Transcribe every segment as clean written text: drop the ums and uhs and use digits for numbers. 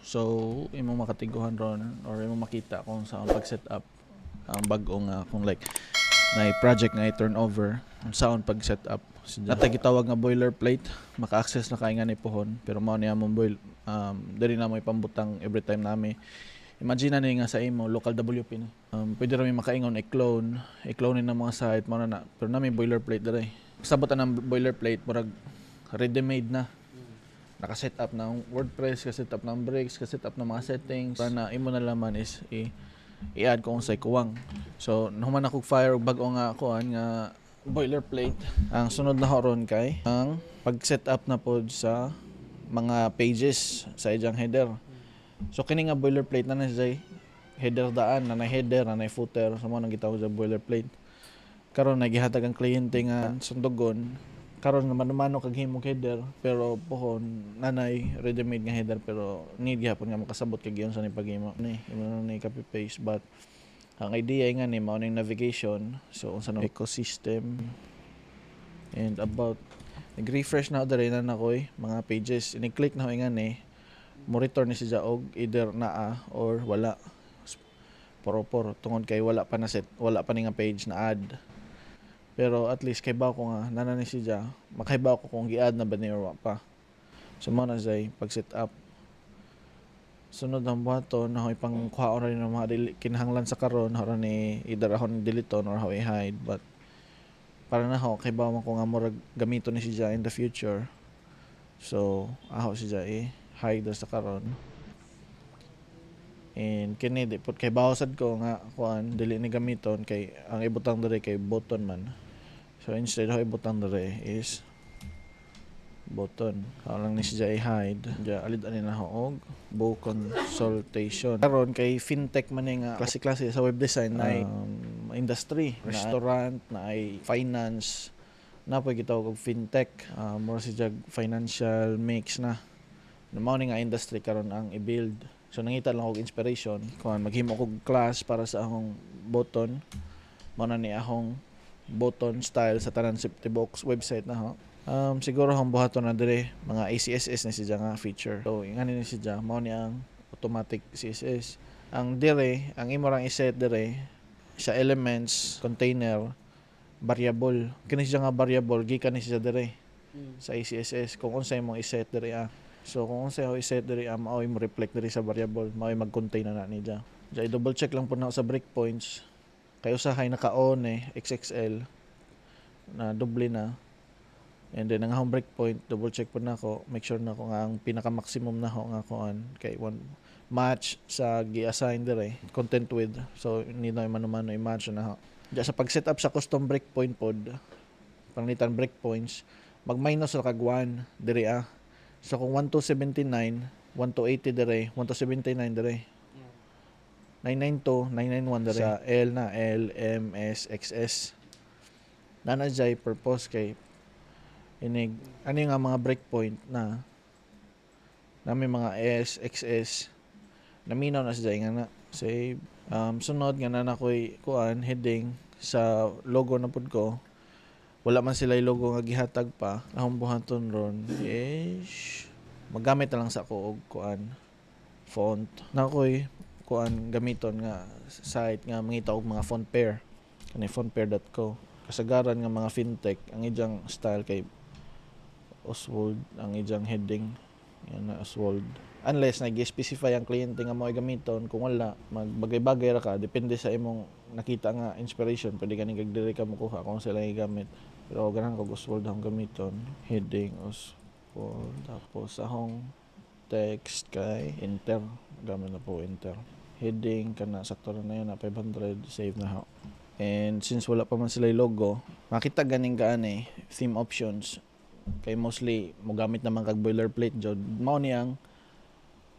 So imong makatiguhan ron or imong makita kung saan pag-set up ang bag-o nga kung like na project nga i-turnover ang saan pag-set up. Natay gitawag nga boilerplate, maka-access na kay nga ni pohon pero mao ni among diri na mo ipambutang every time nami. Imagine na nga sa imo local WP ni. Pwede ra mi makaingon i-clone na mga site mo na pero nami boilerplate diri. Sabot ang boilerplate murag ready-made na. Naka-set up ng WordPress, ka-set up ng breaks, ka-set up ng mga settings para na imo na laman is i-add ko sa kuwang. So nahuman ako fire bag-o nga kuan nga boilerplate. Ang sunod na horon kay ang pag-set up na pod sa mga pages sa ijang header. So kini nga boilerplate na say header daan, na header, na footer, sa mo nang gitawag sa boilerplate. Karon nagihatag ang kliyente nga sundugon. Karon naman kag himong header pero pohon nanay ready-made nga header pero need gyapon nga makasabot kag giyon sa ni paghimo ni imo ni copy paste but ang idea nga ni mao ning navigation so unsa na ecosystem and about nag-refresh na diri na nakoy mga pages ini-click na ko nga ni mo return ni siya og either naa or wala por tungod kay wala pa ni nga page na add. Pero at least kay ba ko nga nana ni siya, makaibaw ko kung gi-add na ba ni or pa. So mo na say pag set up. Sunod ang buhaton na hoy pang kuha ora ni mga kinahanglan sa karon ora ni either ahon deleton or how i-hide but para na ho kay ba man ko nga murag gamito ni siya in the future. So aho siya hide sa karon. And kini di pud kay bawsad ko nga kuan dili ni gamiton kay ang ibutang diri kay button man. So instead how ibutang dere is button. How lang ni siya i-hide. Diya alid ani na og bow consultation. Karon kay fintech man nga klase-klase sa web design na industry, restaurant, na ay finance, na pwede gitawag og fintech. More siya financial mix na. Mao ni nga industry karon ang i-build. So nangita lang og inspiration kung maghimo og class para sa akong button. Mao na ni akong button style sa tanan safety box website na ho. Siguro ang buhaton na dire mga ACSS na siya nga feature. So ingani ni siya mao ni ang automatic CSS. Ang dire, ang imo rang i-set dire sa elements, container, variable. Kini siya nga variable gikan ni siya dire sa ACSS kung unsay imong i-set dire So kung unsay i-set dire mao mo reflect dire sa variable, mao mag-contain na niya. Diya double check lang pud na sa breakpoints. Kay usahay naka-on XXL na doble na. And then ang home breakpoint double check po na ako, make sure na ako nga ang pinaka-maximum na ako nga kuan kay one match sa gi-assign dire content with. So hindi na mano-mano i-match na ako. Diya sa pag-set up sa custom breakpoint pod, panglitan breakpoints, mag-minus ra kag 1 dire So kung 1 to 79, 1 to 80 dire, 1 to 79 dire. 992, 991 dire sa L na L, M, S, XS. Nana jay purpose kay inig ano nga mga breakpoint na may mga S, XS naminaw na siya nga na save. Sunod nga na koy kuan heading sa logo na pud ko. Wala man sila logo nga gihatag pa. Akong buhaton ron is magamit na lang sa ako og kuan font. Na koy kuan gamiton nga site nga mangita og mga font pair kani fontpair.co kasagaran nga mga fintech ang ijang style kay Oswald ang ijang heading yan na Oswald unless nag-specify ang kliyente nga mao gamiton kung wala magbagay-bagay ra ka depende sa imong nakita nga inspiration pwede ka ning dire ka makuha kung sila gamit pero ganahan ko Oswald ang gamiton heading Oswald tapos ahong text kay enter gamit na po enter heading kana sakto na yun na 500 save na ho. And since wala pa man sila logo makita ganing gaani theme options kay mostly mo gamit naman kag boilerplate jud mao ni ang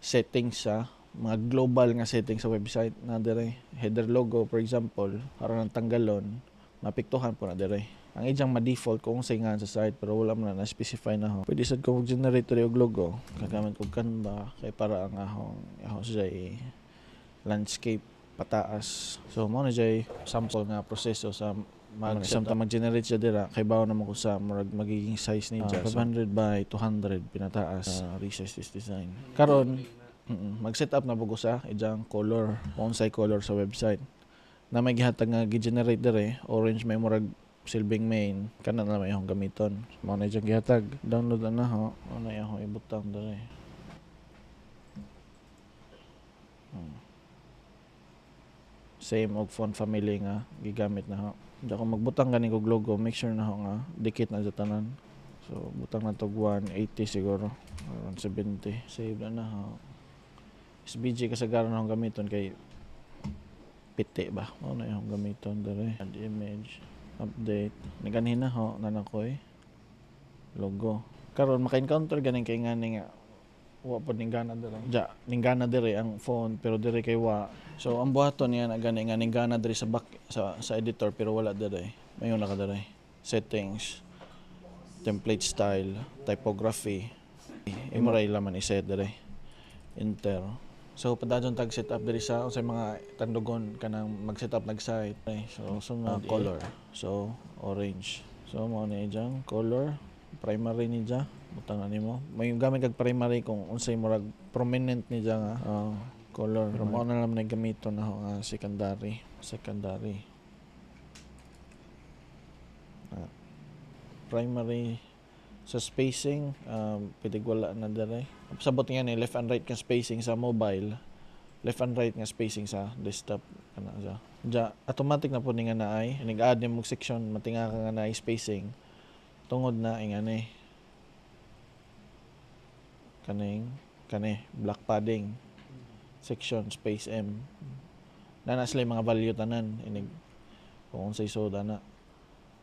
settings sa mga global nga settings sa website na dire header logo for example aron ang tanggalon mapiktuhan po na dire ang ijang ma-default kung say nga sa site pero wala man na specify na ho. Pwede sad ko mag-generate og logo gagamit kog Canva kay para ang ahong siya landscape pataas. So mo na jay sample nga proseso sa mag-generate siya dira kay bawo naman ko sa magiging size ni 500 by 200 pinataas resize this design. Karon Mag-set up na bugo sa ijang color, unsay color sa website. Na may gihatag nga gi-generate dire, orange may murag silbing main, kana na may akong gamiton. Mao na ijang gihatag. Download na ho, ano na akong ibutang dire. Same og font family nga gigamit na ho. Di ako magbutang ganing kog logo, make sure na ho nga dikit na sa tanan. So butang na tog 180 siguro, around 70. Save na ho. SVG kasagaran na akong gamiton kay piti ba? Mao na akong gamiton dire. Add image, update. Niganhin na ho nanakoy logo. Karon maka-encounter ganing kay ngani nga wa pod ninggana dire. Ja, ninggana dire ang font pero dire kay wa. So ang buhaton niya na gani nga ninggana dire sa back sa editor pero wala dire. Mayon na ka dire. Settings, template style, typography. Imo ra ilaman i-set dire. Enter. So padadyon tag setup diri sa unsay mga tandugon kanang mag-setup nag-site. So sunod color. So orange. So mao ni ijang color primary ni ja butang ani mo. May gamit kag primary kung unsay murag prominent ni ja nga color. Pero mao na lang na gamiton na nga secondary. Primary sa spacing, pwede wala na dere. Sabot nga ni left and right nga spacing sa mobile, left and right nga spacing sa desktop kana siya. Ja automatic na po ni nga naay, nag-add ni mo section matinga ka nga naay spacing. Tungod na ingani. Kani black padding section space M. Nana sila mga value tanan inig kung unsay soda na.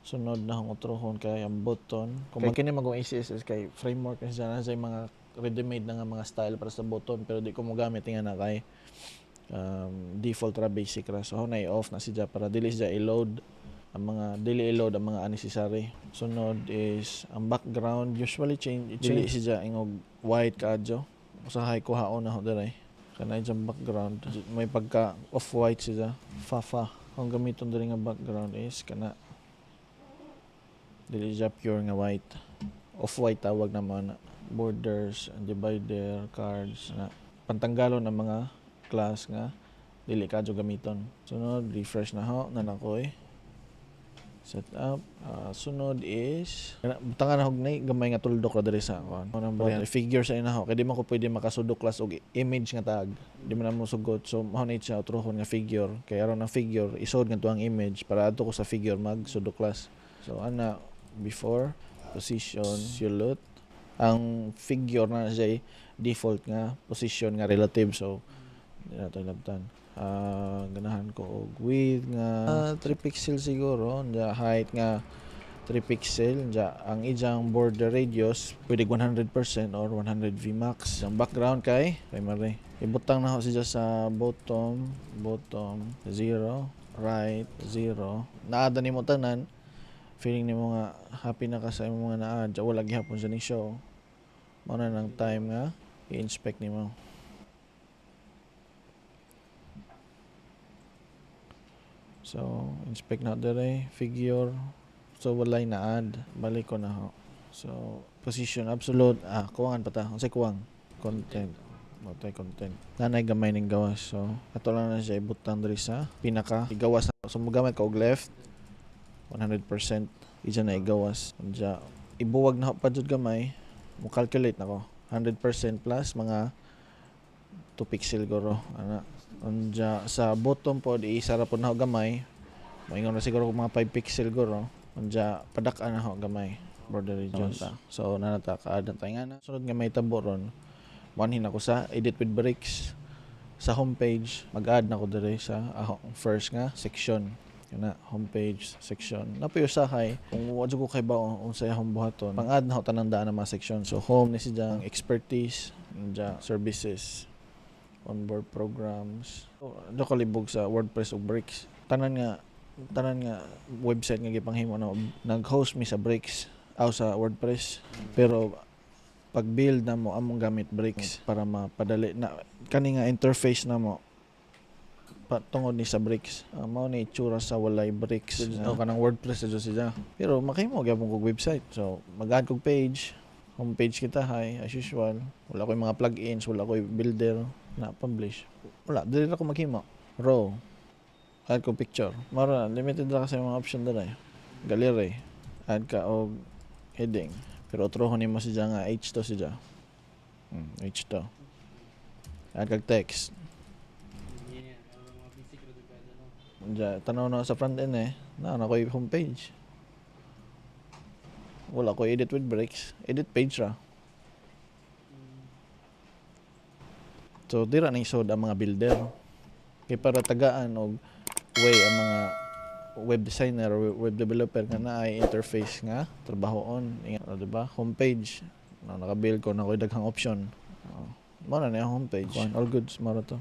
Sunod na akong utrohon kay ang button. Kung kini magong CSS kay framework kasi dyan sa mga ready-made na nga mga style para sa button pero di ko mo gamit nga na kay default ra basic ra. So na i-off na siya para dili siya i-load ang mga unnecessary. Sunod is ang background usually change siya ingog white kaadyo. Usahay ko haon na ho dire. Kana yung background may pagka off-white siya. Fa. Ang gamiton diri nga background is kana dili siya pure nga white. Off-white tawag naman na borders, divider, cards na pantanggalon ng mga class nga dili kadyo gamiton. Sunod refresh na ho nanakoy. Set up. Sunod is butangan na hugnay gamay nga tuldok ra diri sa kon. Ano figure sa inaho kay di man ko pwede makasudok class og image nga tag. Di man mo sugot. So mao ni siya utrohon nga figure kay aron ang figure isod nga tuang image para adto ko sa figure mag sudok class. So ana before position silhouette ang figure na siya default nga position nga relative so di na tayo labtan. Ganahan ko og width nga 3 pixel siguro, the height nga 3 pixel, ang ijang border radius pwede 100% or 100 Vmax. Ang background kay primary. Ibutang na ho siya sa bottom 0, right 0. Naada nimo tanan. Feeling nimo nga happy na ka sa imong mga naa, wala gihapon sa ni show. Mao na nang time nga i-inspect nimo. So, inspect na dire, figure. So, walay na add. Balik ko na ho. So, position absolute. Kuwangan pa ta. Unsay kuwang? Content. Matay content. Nanay gamay ning gawas. So, ato lang na siya ibutang diri sa pinaka. Igawas na. So, magamit ka og left. 100%. Ija na igawas. Unja, ibuwag na pa jud gamay. Mo calculate na ko. 100% plus mga 2 pixel guro. Ana. Unja sa bottom pod isara pod na ho gamay. Moingon na siguro mga 5 pixel guro. Unja padak-an na ho gamay border region ta. So nanata ka-add na tayo nga na. Sunod nga may tabo ron. Manhin ako sa edit with bricks. Sa homepage mag-add na ko dire sa first nga section. Kana homepage section. Napuyo sahay kung wadyo ko kay ba unsay akong buhaton. Pang-add na ho tanang daan na mga section. So home ni siyang expertise, unja services, onboard programs. Do kalibog sa WordPress o Bricks. Tanan nga website nga gipanghimo na nag-host mi sa Bricks aw sa WordPress. Pero pag build na mo among gamit Bricks para mapadali na kani nga interface na mo patungod ni sa Bricks. Mao ni itsura sa walay Bricks. Kanang WordPress sa siya. Pero makahimo gyapon kog website. So mag-add kog page Homepage kita, hi, as usual. Wala ko yung mga plugins, wala ko yung builder na publish. Wala, dili na ko maghimo. Raw. Add ko picture. Mara, limited na kasi yung mga option dala eh. Gallery. Add ka og heading. Pero otrohon nimo siya nga H2 siya. H2. Add kag text. Diya, tanaw na sa front end eh. Na ko yung homepage. Wala ko edit with breaks. Edit page ra. So, dira na isod ang mga builder. Kaya para tagaan og way ang mga web designer or web developer nga na ay interface nga trabahoon. Diba? Homepage. Naka-build ko na ko daghang option. Mo na yung homepage. All goods, mara to.